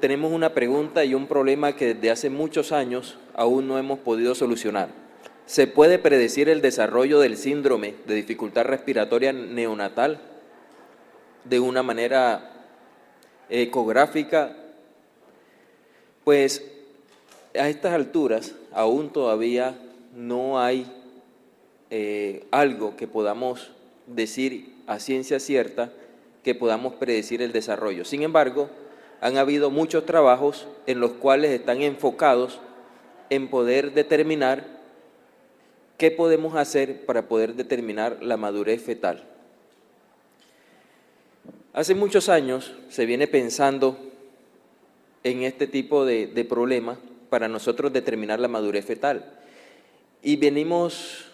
Tenemos una pregunta y un problema que desde hace muchos años aún no hemos podido solucionar. ¿Se puede predecir el desarrollo del síndrome de dificultad respiratoria neonatal de una manera ecográfica? Pues a estas alturas aún todavía no hay algo que podamos decir a ciencia cierta que podamos predecir el desarrollo. Sin embargo, han habido muchos trabajos en los cuales están enfocados en poder determinar qué podemos hacer para poder determinar la madurez fetal. Hace muchos años se viene pensando en este tipo de problemas para nosotros determinar la madurez fetal y venimos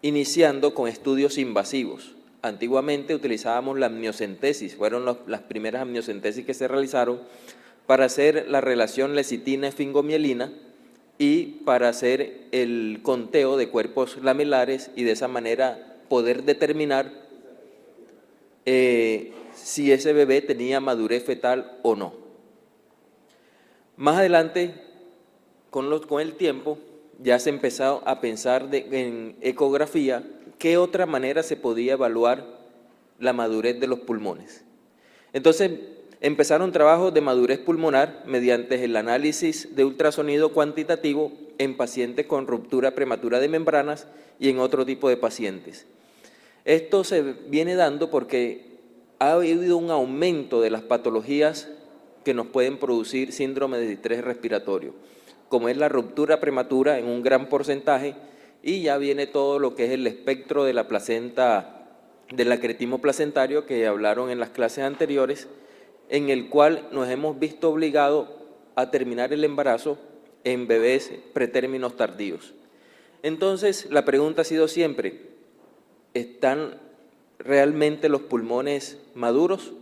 iniciando con estudios invasivos. Antiguamente utilizábamos la amniocentesis, fueron las primeras amniocentesis que se realizaron para hacer la relación lecitina-esfingomielina y para hacer el conteo de cuerpos lamelares y de esa manera poder determinar si ese bebé tenía madurez fetal o no. Más adelante, con el tiempo, ya se empezó a pensar en ecografía, qué otra manera se podía evaluar la madurez de los pulmones. Entonces, empezaron trabajos de madurez pulmonar mediante el análisis de ultrasonido cuantitativo en pacientes con ruptura prematura de membranas y en otro tipo de pacientes. Esto se viene dando porque ha habido un aumento de las patologías que nos pueden producir síndrome de distrés respiratorio, como es la ruptura prematura en un gran porcentaje, y ya viene todo lo que es el espectro de la placenta, del acretismo placentario que hablaron en las clases anteriores, en el cual nos hemos visto obligados a terminar el embarazo en bebés pretérminos tardíos. Entonces, la pregunta ha sido siempre, ¿están realmente los pulmones maduros?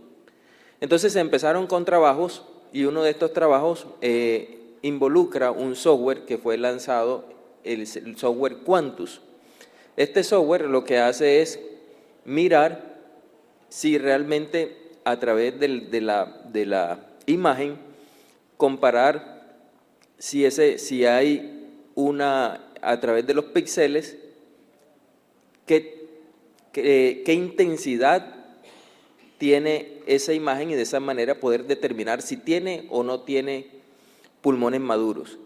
Entonces se empezaron con trabajos y uno de estos trabajos involucra un software que fue lanzado, el software Quantus. Este software lo que hace es mirar si realmente a través de la imagen, comparar si hay a través de los píxeles, qué intensidad tiene esa imagen y de esa manera poder determinar si tiene o no tiene pulmones maduros.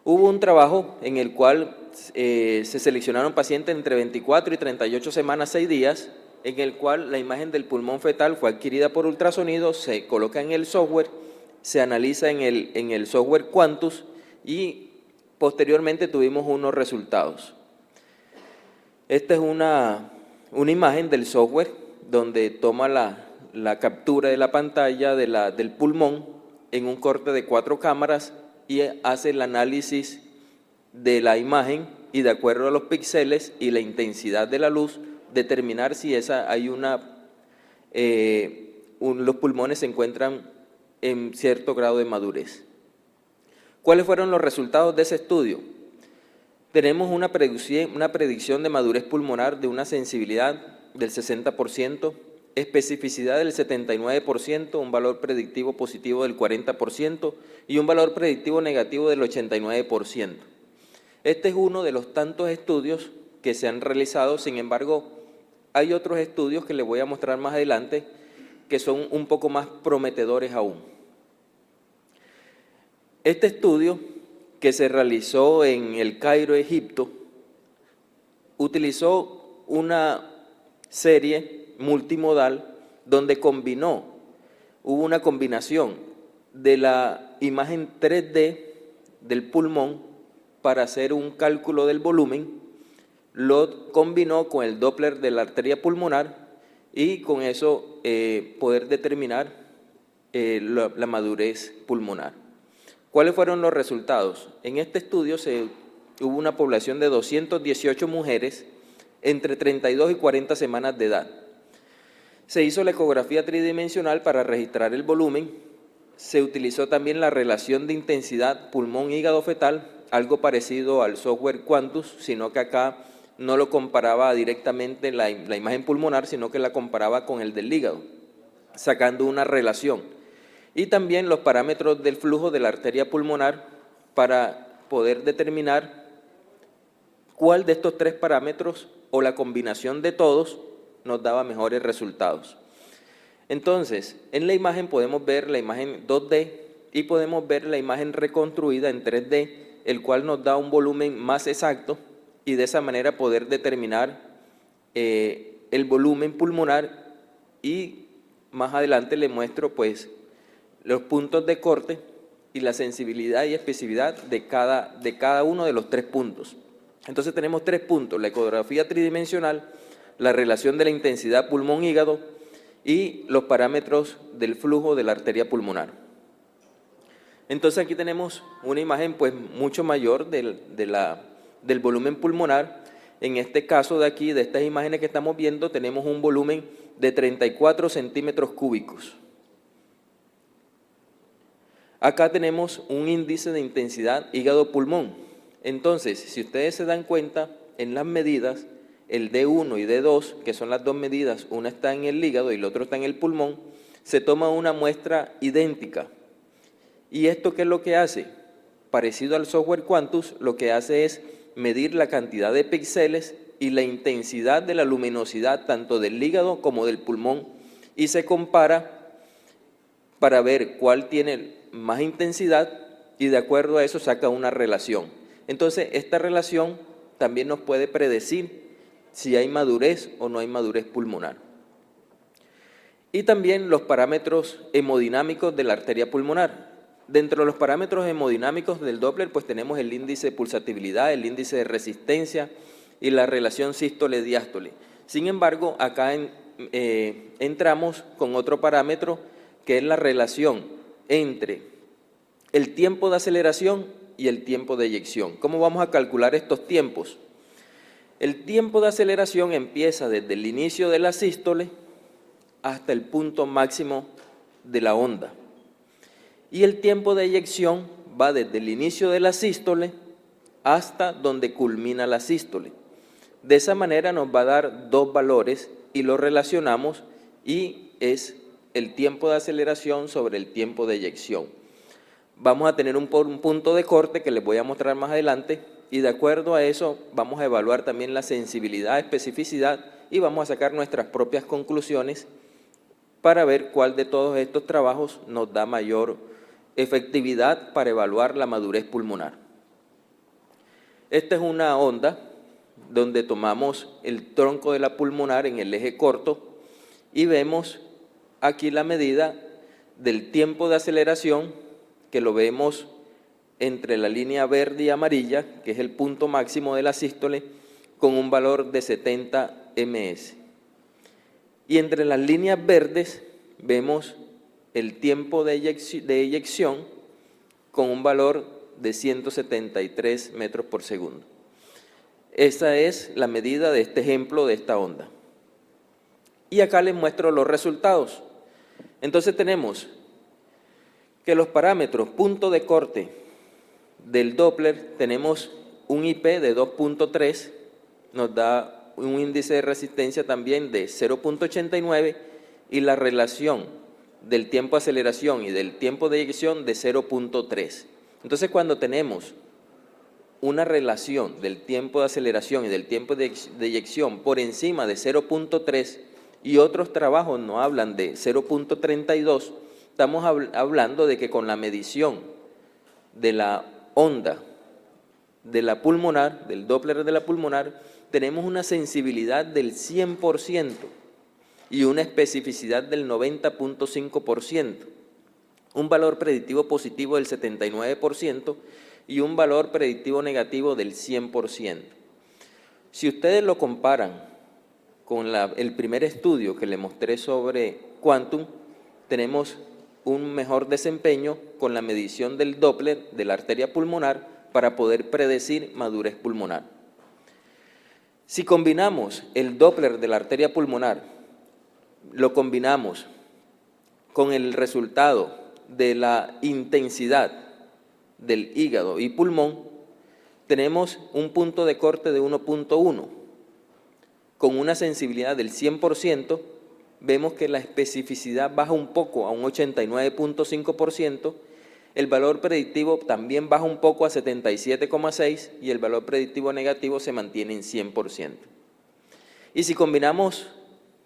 Hubo un trabajo en el cual se seleccionaron pacientes entre 24 y 38 semanas, 6 días, en el cual la imagen del pulmón fetal fue adquirida por ultrasonido, se coloca en el software, se analiza en el software Quantus y posteriormente tuvimos unos resultados. Esta es una imagen del software donde toma la captura de la pantalla del pulmón en un corte de 4 cámaras y hace el análisis de la imagen y de acuerdo a los píxeles y la intensidad de la luz, determinar si los pulmones se encuentran en cierto grado de madurez. ¿Cuáles fueron los resultados de ese estudio? Tenemos una predicción de madurez pulmonar de una sensibilidad del 60%, especificidad del 79%, un valor predictivo positivo del 40% y un valor predictivo negativo del 89%. Este es uno de los tantos estudios que se han realizado, sin embargo, hay otros estudios que les voy a mostrar más adelante que son un poco más prometedores aún. Este estudio que se realizó en El Cairo, Egipto, utilizó una serie multimodal donde hubo una combinación de la imagen 3D del pulmón para hacer un cálculo del volumen, lo combinó con el Doppler de la arteria pulmonar y con eso poder determinar la madurez pulmonar. ¿Cuáles fueron los resultados? En este estudio hubo una población de 218 mujeres entre 32 y 40 semanas de edad. Se hizo la ecografía tridimensional para registrar el volumen, se utilizó también la relación de intensidad pulmón-hígado fetal, algo parecido al software Quantus, sino que acá no lo comparaba directamente la imagen pulmonar, sino que la comparaba con el del hígado, sacando una relación. y también los parámetros del flujo de la arteria pulmonar para poder determinar cuál de estos tres parámetros o la combinación de todos nos daba mejores resultados. Entonces, en la imagen podemos ver la imagen 2D y podemos ver la imagen reconstruida en 3D, el cual nos da un volumen más exacto y de esa manera poder determinar el volumen pulmonar, y más adelante le muestro pues los puntos de corte y la sensibilidad y especificidad de cada uno de los tres puntos. Entonces tenemos tres puntos: la ecografía tridimensional, la relación de la intensidad pulmón-hígado y los parámetros del flujo de la arteria pulmonar. Entonces aquí tenemos una imagen pues mucho mayor del volumen pulmonar. En este caso de aquí, de estas imágenes que estamos viendo, tenemos un volumen de 34 centímetros cúbicos. Acá tenemos un índice de intensidad hígado-pulmón. Entonces, si ustedes se dan cuenta, en las medidas, el D1 y D2, que son las dos medidas, una está en el hígado y el otro está en el pulmón, se toma una muestra idéntica. ¿Y esto qué es lo que hace? Parecido al software Quantus, lo que hace es medir la cantidad de píxeles y la intensidad de la luminosidad tanto del hígado como del pulmón, y se compara para ver cuál tiene más intensidad, y de acuerdo a eso saca una relación. Entonces, esta relación también nos puede predecir si hay madurez o no hay madurez pulmonar. Y también los parámetros hemodinámicos de la arteria pulmonar. Dentro de los parámetros hemodinámicos del Doppler, pues tenemos el índice de pulsatividad, el índice de resistencia y la relación sístole-diástole. Sin embargo, acá entramos con otro parámetro, que es la relación entre el tiempo de aceleración y el tiempo de eyección. ¿Cómo vamos a calcular estos tiempos? El tiempo de aceleración empieza desde el inicio de la sístole hasta el punto máximo de la onda. Y el tiempo de eyección va desde el inicio de la sístole hasta donde culmina la sístole. De esa manera nos va a dar dos valores y los relacionamos, y es el tiempo de aceleración sobre el tiempo de eyección. Vamos a tener un punto de corte que les voy a mostrar más adelante, y de acuerdo a eso vamos a evaluar también la sensibilidad, especificidad, y vamos a sacar nuestras propias conclusiones para ver cuál de todos estos trabajos nos da mayor efectividad para evaluar la madurez pulmonar. Esta es una onda donde tomamos el tronco de la pulmonar en el eje corto y vemos aquí la medida del tiempo de aceleración, que lo vemos entre la línea verde y amarilla, que es el punto máximo de la sístole, con un valor de 70 ms. Y entre las líneas verdes vemos el tiempo de eyección con un valor de 173 metros por segundo. Esa es la medida de este ejemplo de esta onda. Y acá les muestro los resultados. Entonces tenemos que los parámetros punto de corte del Doppler, tenemos un IP de 2.3, nos da un índice de resistencia también de 0.89 y la relación del tiempo de aceleración y del tiempo de eyección de 0.3. Entonces, cuando tenemos una relación del tiempo de aceleración y del tiempo de eyección por encima de 0.3 y otros trabajos nos hablan de 0.32, estamos hablando de que con la medición de la onda de la pulmonar, del Doppler de la pulmonar, tenemos una sensibilidad del 100% y una especificidad del 90.5%, un valor predictivo positivo del 79% y un valor predictivo negativo del 100%. Si ustedes lo comparan con el primer estudio que les mostré sobre Quantum, tenemos un mejor desempeño con la medición del Doppler de la arteria pulmonar para poder predecir madurez pulmonar. Si combinamos el Doppler de la arteria pulmonar, lo combinamos con el resultado de la intensidad del hígado y pulmón, tenemos un punto de corte de 1.1 con una sensibilidad del 100% vemos que la especificidad baja un poco a un 89.5%, el valor predictivo también baja un poco a 77,6% y el valor predictivo negativo se mantiene en 100%. Y si combinamos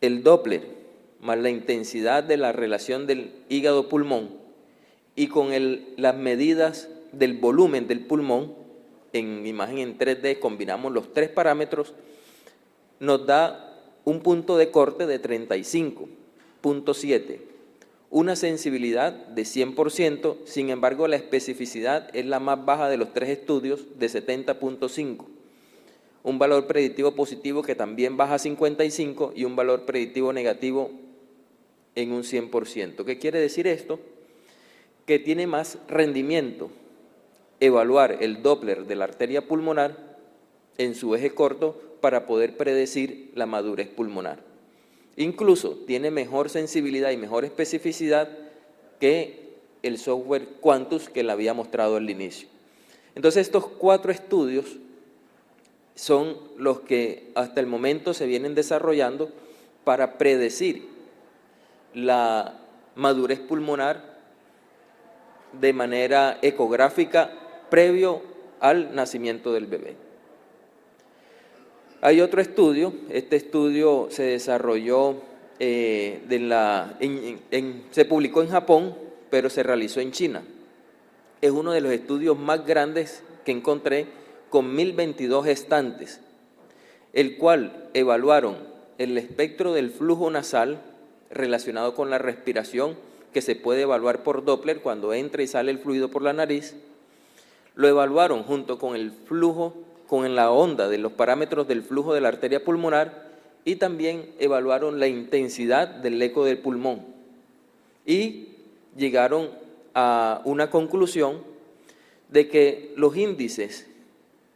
el Doppler más la intensidad de la relación del hígado-pulmón y con las medidas del volumen del pulmón, en imagen en 3D combinamos los tres parámetros, nos da un punto de corte de 35.7, una sensibilidad de 100%, sin embargo la especificidad es la más baja de los tres estudios, de 70.5, un valor predictivo positivo que también baja a 55 y un valor predictivo negativo en un 100%. ¿Qué quiere decir esto? Que tiene más rendimiento evaluar el Doppler de la arteria pulmonar en su eje corto para poder predecir la madurez pulmonar. Incluso tiene mejor sensibilidad y mejor especificidad que el software Quantus que le había mostrado al inicio. Entonces estos 4 estudios son los que hasta el momento se vienen desarrollando para predecir la madurez pulmonar de manera ecográfica previo al nacimiento del bebé. Hay otro estudio, este estudio se desarrolló, se publicó en Japón, pero se realizó en China. Es uno de los estudios más grandes que encontré, con 1022 gestantes, el cual evaluaron el espectro del flujo nasal relacionado con la respiración, que se puede evaluar por Doppler cuando entra y sale el fluido por la nariz. Lo evaluaron junto con el flujo, con la onda de los parámetros del flujo de la arteria pulmonar, y también evaluaron la intensidad del eco del pulmón. Y llegaron a una conclusión de que los índices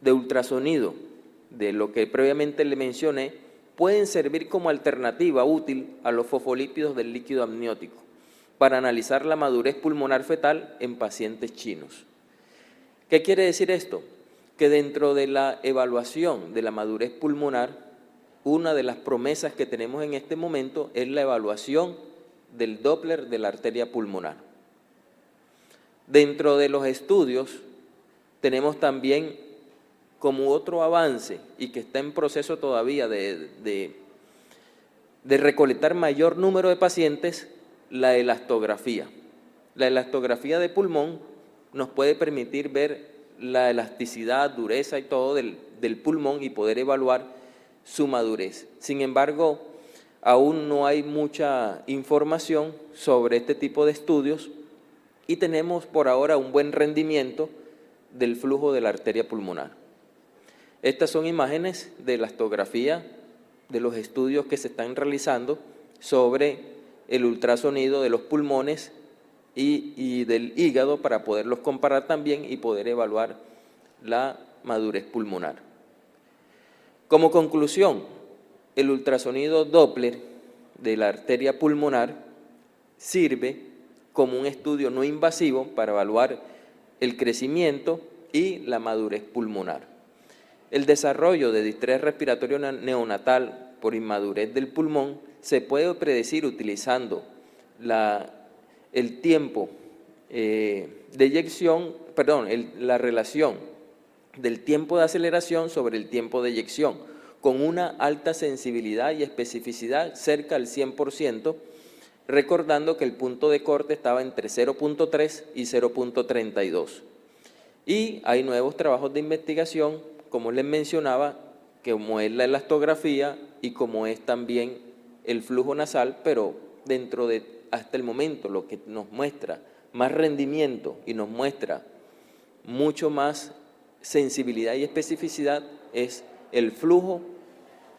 de ultrasonido, de lo que previamente le mencioné, pueden servir como alternativa útil a los fosfolípidos del líquido amniótico para analizar la madurez pulmonar fetal en pacientes chinos. ¿Qué quiere decir esto? Que dentro de la evaluación de la madurez pulmonar, una de las promesas que tenemos en este momento es la evaluación del Doppler de la arteria pulmonar. Dentro de los estudios tenemos también como otro avance y que está en proceso todavía de recolectar mayor número de pacientes, la elastografía. La elastografía de pulmón nos puede permitir ver la elasticidad, dureza y todo del pulmón y poder evaluar su madurez. Sin embargo, aún no hay mucha información sobre este tipo de estudios y tenemos por ahora un buen rendimiento del flujo de la arteria pulmonar. Estas son imágenes de elastografía de los estudios que se están realizando sobre el ultrasonido de los pulmones y del hígado para poderlos comparar también y poder evaluar la madurez pulmonar. Como conclusión, el ultrasonido Doppler de la arteria pulmonar sirve como un estudio no invasivo para evaluar el crecimiento y la madurez pulmonar. El desarrollo de distrés respiratorio neonatal por inmadurez del pulmón se puede predecir utilizando el tiempo de eyección, la relación del tiempo de aceleración sobre el tiempo de eyección, con una alta sensibilidad y especificidad cerca del 100%, recordando que el punto de corte estaba entre 0.3 y 0.32. Y hay nuevos trabajos de investigación, como les mencionaba, como es la elastografía y como es también el flujo nasal, pero dentro de hasta el momento lo que nos muestra más rendimiento y nos muestra mucho más sensibilidad y especificidad es el flujo,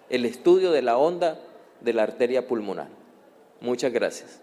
el estudio de la onda de la arteria pulmonar. Muchas gracias.